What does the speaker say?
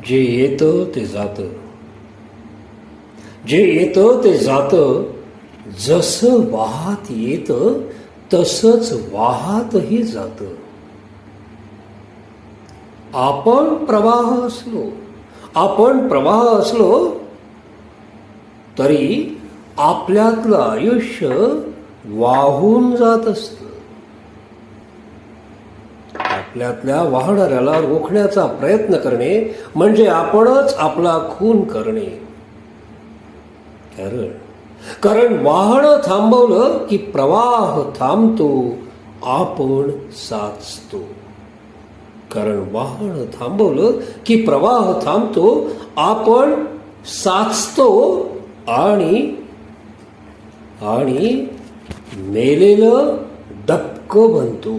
जे येतं ते जातं, जे येतं ते जातं, जसं वाहत येतं तसंच वाहतही जातं. आपण प्रवाह असलो तरी आपल्यातलं आयुष्य वाहून जात असतं. आपल्यातल्या वाहणाऱ्याला रोखण्याचा प्रयत्न करणे म्हणजे आपणच आपला खून करणे. कारण वाहनं थांबवलं की प्रवाह थांबतो, आपण साचतो. कारण वाहन थांबवलं की प्रवाह थांबतो, आपण साचतो आणि मेलेलं डबकं बनतो.